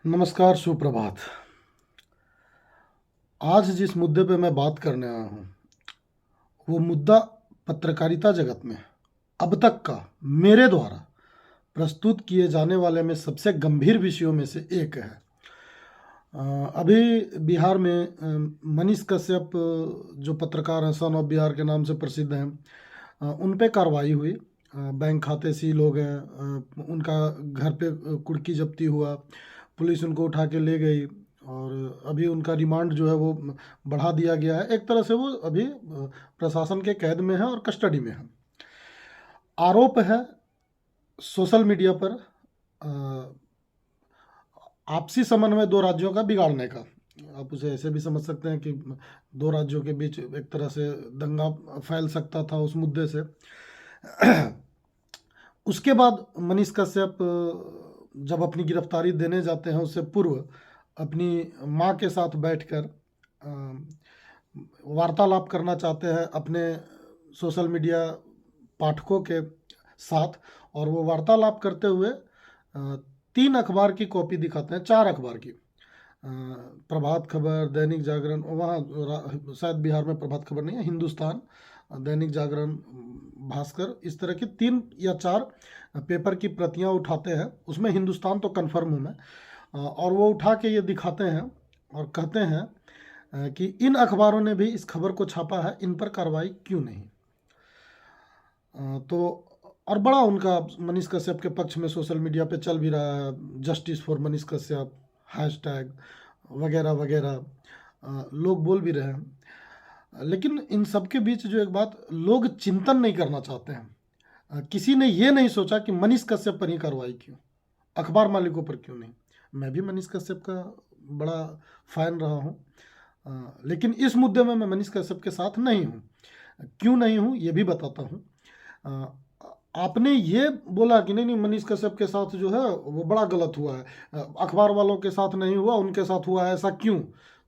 नमस्कार, सुप्रभात। आज जिस मुद्दे पे मैं बात करने आया हूँ वो मुद्दा पत्रकारिता जगत में अब तक का मेरे द्वारा प्रस्तुत किए जाने वाले में सबसे गंभीर विषयों में से एक है। अभी बिहार में मनीष कश्यप जो पत्रकार हैं, सन ऑफ बिहार के नाम से प्रसिद्ध हैं, उन पे कार्रवाई हुई। बैंक खाते सील हो गए, उनका घर पे कुर्की जब्ती हुआ, पुलिस उनको उठा के ले गई और अभी उनका रिमांड जो है वो बढ़ा दिया गया है। एक तरह से वो अभी प्रशासन के कैद में है और कस्टडी में है। आरोप है सोशल मीडिया पर आपसी समन्वय दो राज्यों का बिगाड़ने का। आप उसे ऐसे भी समझ सकते हैं कि दो राज्यों के बीच एक तरह से दंगा फैल सकता था उस मुद्दे से। उसके बाद मनीष कश्यप जब अपनी गिरफ्तारी देने जाते हैं उससे पूर्व अपनी मां के साथ बैठकर वार्तालाप करना चाहते हैं अपने सोशल मीडिया पाठकों के साथ, और वो वार्तालाप करते हुए 3 अखबार की कॉपी दिखाते हैं, 4 अखबार की, प्रभात खबर, दैनिक जागरण, वहाँ शायद बिहार में प्रभात खबर नहीं है, हिंदुस्तान, दैनिक जागरण, भास्कर, इस तरह की 3 या 4 पेपर की प्रतियां उठाते हैं। उसमें हिंदुस्तान तो कन्फर्म हूँ मैं। और वो उठा के ये दिखाते हैं और कहते हैं कि इन अखबारों ने भी इस खबर को छापा है, इन पर कार्रवाई क्यों नहीं। तो और बड़ा उनका मनीष कश्यप के पक्ष में सोशल मीडिया पे चल भी रहा है, justice for Manish Kashyap, hashtag वगैरह वगैरह, लोग बोल भी रहे हैं। लेकिन इन सब के बीच जो एक बात लोग चिंतन नहीं करना चाहते हैं, किसी ने ये नहीं सोचा कि मनीष कश्यप पर ही कार्रवाई क्यों, अखबार मालिकों पर क्यों नहीं। मैं भी मनीष कश्यप का बड़ा फैन रहा हूँ, लेकिन इस मुद्दे में मैं मनीष कश्यप के साथ नहीं हूँ। क्यों नहीं हूँ ये भी बताता हूँ। आपने ये बोला कि नहीं नहीं मनीष कश्यप के साथ जो है वो बड़ा गलत हुआ है, अखबार वालों के साथ नहीं हुआ, उनके साथ हुआ है, ऐसा क्यों?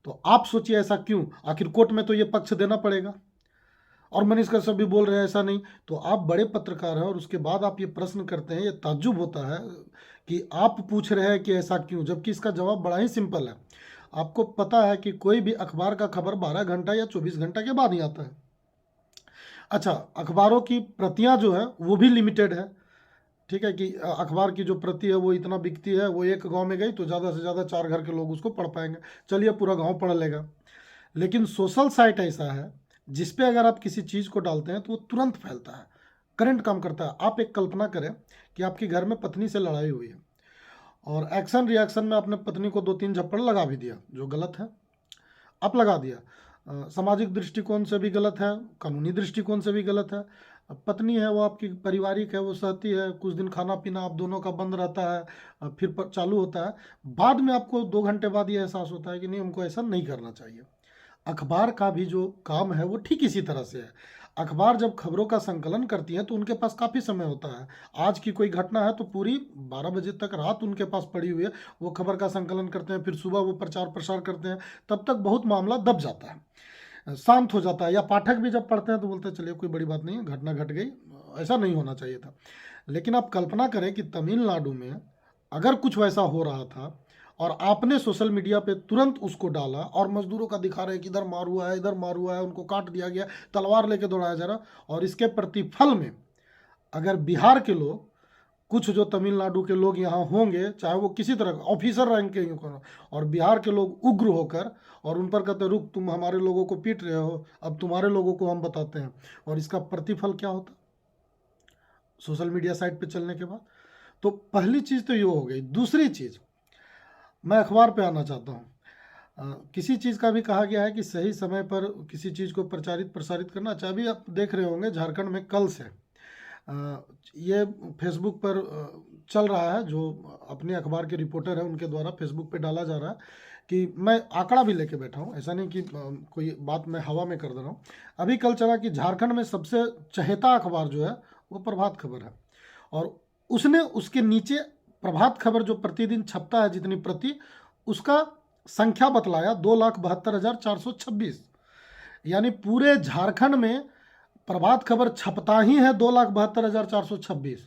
तो आप सोचिए ऐसा क्यों, आखिर कोर्ट में तो ये पक्ष देना पड़ेगा। और मनीष कश्यप भी बोल रहे हैं ऐसा नहीं, तो आप बड़े पत्रकार हैं और उसके बाद आप ये प्रश्न करते हैं, ये ताज्जुब होता है कि आप पूछ रहे हैं कि ऐसा क्यों, जबकि इसका जवाब बड़ा ही सिंपल है। आपको पता है कि कोई भी अखबार का खबर 12 घंटा या 24 घंटा के बाद ही आता है। अच्छा, अखबारों की प्रतियां जो है वो भी लिमिटेड है, ठीक है, कि अखबार की जो प्रति है वो इतना बिकती है, वो एक गांव में गई तो ज़्यादा से ज़्यादा 4 घर के लोग उसको पढ़ पाएंगे, चलिए पूरा गांव पढ़ लेगा। लेकिन सोशल साइट ऐसा है जिस पे अगर आप किसी चीज़ को डालते हैं तो वो तुरंत फैलता है, करंट काम करता है। आप एक कल्पना करें कि आपके घर में पत्नी से लड़ाई हुई है और एक्शन रिएक्शन में आपने पत्नी को 2-3 झप्पड़ लगा भी दिया, जो गलत है, आप लगा दिया। सामाजिक दृष्टिकोण से भी गलत है, कानूनी दृष्टिकोण से भी गलत है। पत्नी है वो आपकी पारिवारिक है, वो सहती है, कुछ दिन खाना पीना आप दोनों का बंद रहता है, फिर चालू होता है। बाद में आपको 2 घंटे बाद ये एहसास होता है कि नहीं, हमको ऐसा नहीं करना चाहिए। अखबार का भी जो काम है वो ठीक इसी तरह से है। अखबार जब खबरों का संकलन करती हैं तो उनके पास काफ़ी समय होता है। आज की कोई घटना है तो पूरी 12 बजे तक रात उनके पास पड़ी हुई है, वो खबर का संकलन करते हैं, फिर सुबह वो प्रचार प्रसार करते हैं, तब तक बहुत मामला दब जाता है, शांत हो जाता है। या पाठक भी जब पढ़ते हैं तो बोलते हैं चलिए कोई बड़ी बात नहीं है, घटना घट गई, ऐसा नहीं होना चाहिए था। लेकिन आप कल्पना करें कि तमिलनाडु में अगर कुछ वैसा हो रहा था और आपने सोशल मीडिया पे तुरंत उसको डाला और मजदूरों का दिखा रहे हैं कि इधर मार हुआ है, इधर मार हुआ है, उनको काट दिया गया, तलवार लेके दौड़ाया जा रहा, और इसके प्रतिफल में अगर बिहार के लोग, कुछ जो तमिलनाडु के लोग यहाँ होंगे, चाहे वो किसी तरह ऑफिसर रैंक के ही हों, और बिहार के लोग उग्र होकर और उन पर कहते रुक, तुम हमारे लोगों को पीट रहे हो, अब तुम्हारे लोगों को हम बताते हैं, और इसका प्रतिफल क्या होता सोशल मीडिया साइट पे चलने के बाद। तो पहली चीज़ तो ये हो गई। दूसरी चीज़, मैं अखबार पे आना चाहता हूँ। किसी चीज़ का भी कहा गया है कि सही समय पर किसी चीज़ को प्रचारित प्रसारित करना। चाहे भी आप देख रहे होंगे झारखंड में कल से ये फेसबुक पर चल रहा है, जो अपने अखबार के रिपोर्टर हैं उनके द्वारा फेसबुक पे डाला जा रहा है, कि मैं आंकड़ा भी लेके बैठा हूँ, ऐसा नहीं कि कोई बात मैं हवा में कर दे रहा हूँ। अभी कल चला कि झारखंड में सबसे चहेता अखबार जो है वो प्रभात खबर है, और उसने उसके नीचे प्रभात खबर जो प्रतिदिन छपता है जितनी प्रति, उसका संख्या बतलाया 2,72,426। यानी पूरे झारखंड में प्रभात खबर छपता ही है 2,72,426,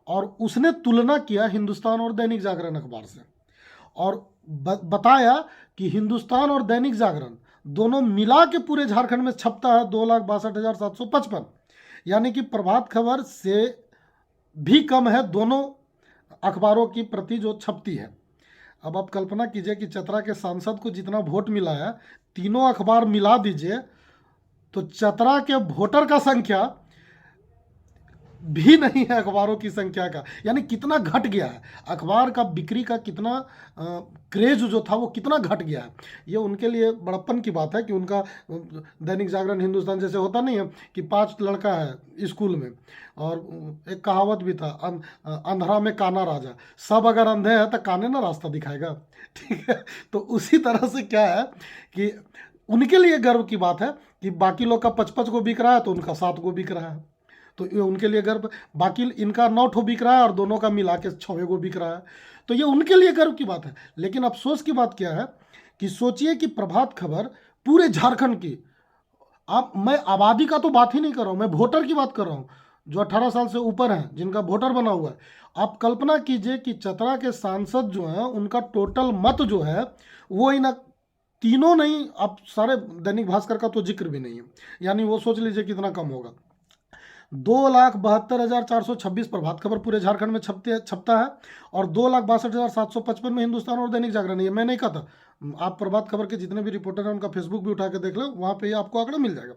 और उसने तुलना किया हिंदुस्तान और दैनिक जागरण अखबार से। और बताया कि हिंदुस्तान और दैनिक जागरण दोनों मिला के पूरे झारखंड में छपता है 2,62,755, यानी कि प्रभात खबर से भी कम है दोनों अखबारों की प्रति जो छपती है। अब आप कल्पना कीजिए कि चतरा के सांसद को जितना वोट मिला है, तीनों अखबार मिला दीजिए तो चतरा के वोटर का संख्या भी नहीं है अखबारों की संख्या का, यानी कितना घट गया है अखबार का बिक्री का, कितना क्रेज जो था वो कितना घट गया है। ये उनके लिए बड़प्पन की बात है कि उनका दैनिक जागरण, हिंदुस्तान जैसे होता नहीं है कि 5 लड़का है स्कूल में, और एक कहावत भी था, अंधरा में काना राजा, सब अगर अंधे हैं तो काने ना रास्ता दिखाएगा। ठीक है, तो उसी तरह से क्या है कि उनके लिए गर्व की बात है कि बाकी लोग का 5-5 को बिक रहा है तो उनका 7 को बिक रहा है, तो ये उनके लिए गर्व। बाकी इनका 9 ठो बिक रहा है और दोनों का मिला के 6 को बिक रहा है, तो ये उनके लिए गर्व की बात है। लेकिन अफसोस की बात क्या है कि सोचिए कि प्रभात खबर पूरे झारखंड की, मैं आबादी का तो बात ही नहीं कर रहा हूँ, मैं वोटर की बात कर रहा हूँ, जो 18 साल से ऊपर हैं, जिनका वोटर बना हुआ है। आप कल्पना कीजिए कि चतरा के सांसद जो हैं उनका टोटल मत जो है वो इन तीनों नहीं, अब सारे दैनिक भास्कर का तो जिक्र भी नहीं है, यानी वो सोच लीजिए कितना कम होगा। 2,72,426 प्रभात खबर पूरे झारखंड में छपता है, और 2,62,755 में हिंदुस्तान और दैनिक जागरण है। ये मैं नहीं कहता, आप प्रभात खबर के जितने भी रिपोर्टर हैं उनका फेसबुक भी उठा के देख लो, वहाँ पे आपको आंकड़ा मिल जाएगा।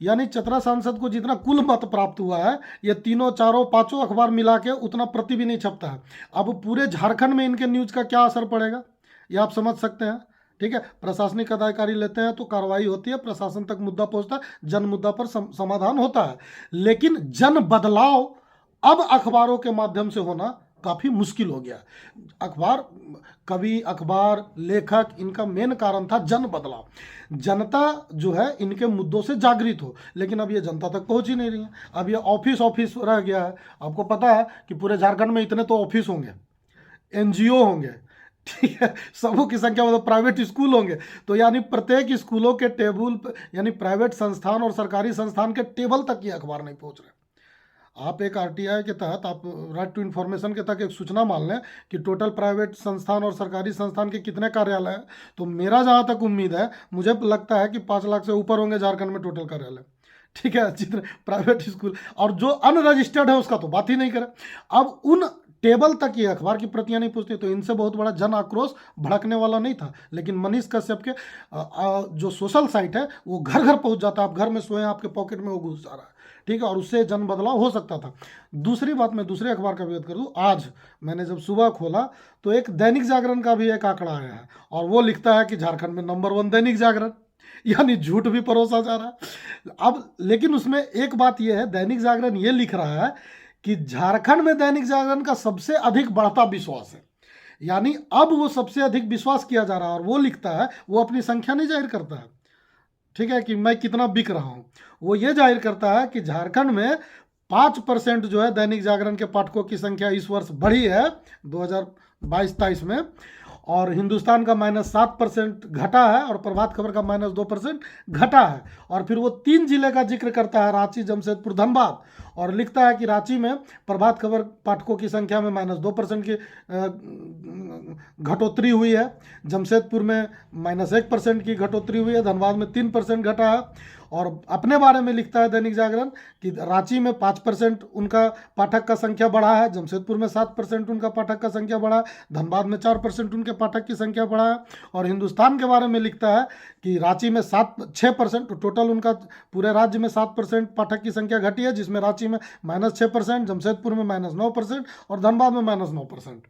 यानी चतरा सांसद को जितना कुल मत प्राप्त हुआ है, ये तीनों, चारों, पांचों अखबार मिला के उतना प्रति भी नहीं छपता है। अब पूरे झारखंड में इनके न्यूज का क्या असर पड़ेगा ये आप समझ सकते हैं। ठीक है, प्रशासनिक अधिकारी लेते हैं तो कार्रवाई होती है, प्रशासन तक मुद्दा पहुंचता है, जन मुद्दा पर समाधान होता है, लेकिन जन बदलाव अब अखबारों के माध्यम से होना काफ़ी मुश्किल हो गया। अखबार, कवि, अखबार, लेखक, इनका मेन कारण था जन बदलाव, जनता जो है इनके मुद्दों से जागृत हो, लेकिन अब ये जनता तक पहुंच ही नहीं रही है। अब ये ऑफिस रह गया है। आपको पता है कि पूरे झारखंड में इतने तो ऑफिस होंगे, एनजीओ होंगे, ठीक है, सबों की संख्या, मतलब प्राइवेट स्कूल होंगे, तो यानी प्रत्येक स्कूलों के टेबल, यानी प्राइवेट संस्थान और सरकारी संस्थान के टेबल तक ये अखबार नहीं पहुंच रहे। आप एक आरटीआई के तहत, आप राइट टू इन्फॉर्मेशन के तहत एक सूचना मान लें कि टोटल प्राइवेट संस्थान और सरकारी संस्थान के कितने कार्यालय हैं, तो मेरा जहाँ तक उम्मीद है, मुझे लगता है कि 5 लाख से ऊपर होंगे झारखंड में टोटल कार्यालय। ठीक है, जितने प्राइवेट स्कूल, और जो अनरजिस्टर्ड है उसका तो बात ही नहीं करें। अब उन टेबल तक ये अखबार की प्रतियां नहीं पहुंचती, तो इनसे बहुत बड़ा जन आक्रोश भड़कने वाला नहीं था, लेकिन मनीष कश्यप के जो सोशल साइट है वो घर घर पहुंच जाता है। आप घर में सोए, आपके पॉकेट में वो घुस जा रहा है। ठीक है, और उससे जन बदलाव हो सकता था। दूसरी बात, मैं दूसरे अखबार का विरोध कर दूं, आज मैंने जब सुबह खोला तो एक दैनिक जागरण का भी एक आंकड़ा आया है, और वो लिखता है कि झारखंड में नंबर 1 दैनिक जागरण, यानी झूठ भी परोसा जा रहा है। अब लेकिन उसमें एक बात यह है, दैनिक जागरण ये लिख रहा है कि झारखंड में दैनिक जागरण का सबसे अधिक बढ़ता विश्वास है, यानी अब वो सबसे अधिक विश्वास किया जा रहा है, और वो लिखता है, वो अपनी संख्या नहीं जाहिर करता है, ठीक है, कि मैं कितना बिक रहा हूं, वो ये जाहिर करता है कि झारखंड में 5% जो है दैनिक जागरण के पाठकों की संख्या इस वर्ष बढ़ी है 2022-23 में, और हिंदुस्तान का -7% घटा है, और प्रभात खबर का -2% घटा है। और फिर वो 3 जिले का जिक्र करता है, रांची, जमशेदपुर, धनबाद, और लिखता है कि रांची में प्रभात खबर पाठकों की संख्या में -2% की घटोतरी हुई है, जमशेदपुर में -1% की घटोतरी हुई है, धनबाद में 3% घटा है। और अपने बारे में लिखता है दैनिक जागरण कि रांची में 5% उनका पाठक का संख्या बढ़ा है, जमशेदपुर में 7% उनका पाठक का संख्या बढ़ा है, धनबाद में 4% उनके पाठक की संख्या बढ़ा है। और हिंदुस्तान के बारे में लिखता है कि रांची में 6%, टोटल उनका पूरे राज्य में 7% पाठक की संख्या घटी है, जिसमें रांची में -6%, जमशेदपुर में -9% और धनबाद में -9%।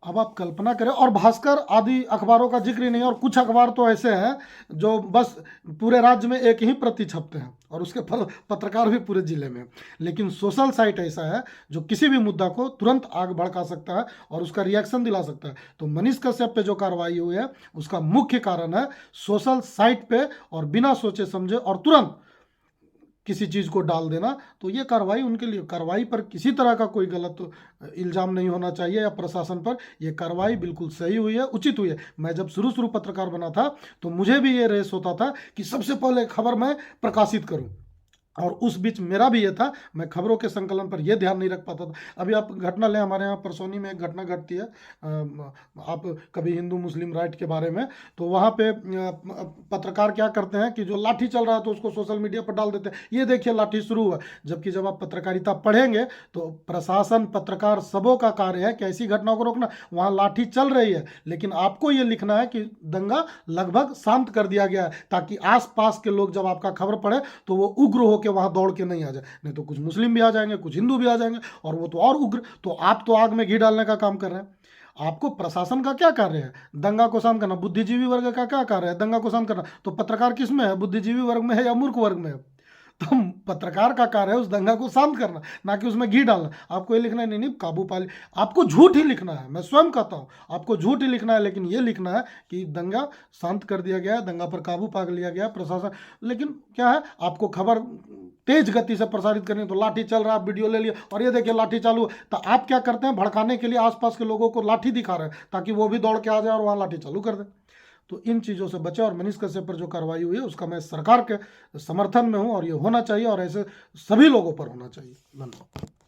अब आप कल्पना करें, और भास्कर आदि अखबारों का जिक्र ही नहीं, और कुछ अखबार तो ऐसे हैं जो बस पूरे राज्य में एक ही प्रति छपते हैं, और उसके पत्रकार भी पूरे जिले में। लेकिन सोशल साइट ऐसा है जो किसी भी मुद्दा को तुरंत आग भड़का सकता है और उसका रिएक्शन दिला सकता है। तो मनीष कश्यप पे जो कार्रवाई हुई है उसका मुख्य कारण है सोशल साइट पे, और बिना सोचे समझे और तुरंत किसी चीज़ को डाल देना। तो ये कार्रवाई उनके लिए, कार्रवाई पर किसी तरह का कोई गलत इल्ज़ाम नहीं होना चाहिए, या प्रशासन पर। ये कार्रवाई बिल्कुल सही हुई है, उचित हुई है। मैं जब शुरू पत्रकार बना था तो मुझे भी ये रेस होता था कि सबसे पहले खबर मैं प्रकाशित करूं, और उस बीच मेरा भी ये था, मैं खबरों के संकलन पर ये ध्यान नहीं रख पाता था। अभी आप घटना लें, हमारे यहाँ परसोनी में एक घटना घटती है, आप कभी हिंदू मुस्लिम राइट के बारे में, तो वहाँ पे पत्रकार क्या करते हैं कि जो लाठी चल रहा है तो उसको सोशल मीडिया पर डाल देते हैं, ये देखिए लाठी शुरू हुआ। जबकि जब आप पत्रकारिता पढ़ेंगे तो प्रशासन, पत्रकार सबों का कार्य है कि ऐसी घटनाओं को रोकना। वहाँ लाठी चल रही है, लेकिन आपको ये लिखना है कि दंगा लगभग शांत कर दिया गया है, ताकि आसपास के लोग जब आपका खबर पढ़े तो वो उग्र होकर वहां दौड़ के नहीं आ जाए। नहीं तो कुछ मुस्लिम भी आ जाएंगे, कुछ हिंदू भी आ जाएंगे, और वो तो और उग्र। तो आप तो आग में घी डालने का काम कर रहे हैं। आपको प्रशासन का क्या कार्य है? दंगा को शांत करना। बुद्धिजीवी वर्ग का क्या कार्य है? दंगा को शांत करना। तो पत्रकार किस में है? बुद्धिजीवी वर्ग में है या मूर्ख वर्ग में है? तो पत्रकार का कार्य है उस दंगा को शांत करना, ना कि उसमें घी डालना। आपको ये लिखना है, नहीं नहीं काबू पा ली। आपको झूठ ही लिखना है, मैं स्वयं कहता हूँ आपको झूठ ही लिखना है, लेकिन ये लिखना है कि दंगा शांत कर दिया गया है, दंगा पर काबू पा लिया गया प्रशासन। लेकिन क्या है, आपको खबर तेज गति से प्रसारित करनी है, तो लाठी चल रहा है, आप वीडियो ले लिया और ये देखिए लाठी चालू है। तो आप क्या करते हैं? भड़काने के लिए आसपास के लोगों को लाठी दिखा रहे हैं, ताकि वो भी दौड़ के आ जाए और वहाँ लाठी चालू कर दे। तो इन चीज़ों से बचे। और मनीष कश्यप पर जो कार्रवाई हुई है उसका मैं सरकार के समर्थन में हूँ, और ये होना चाहिए, और ऐसे सभी लोगों पर होना चाहिए। धन्यवाद।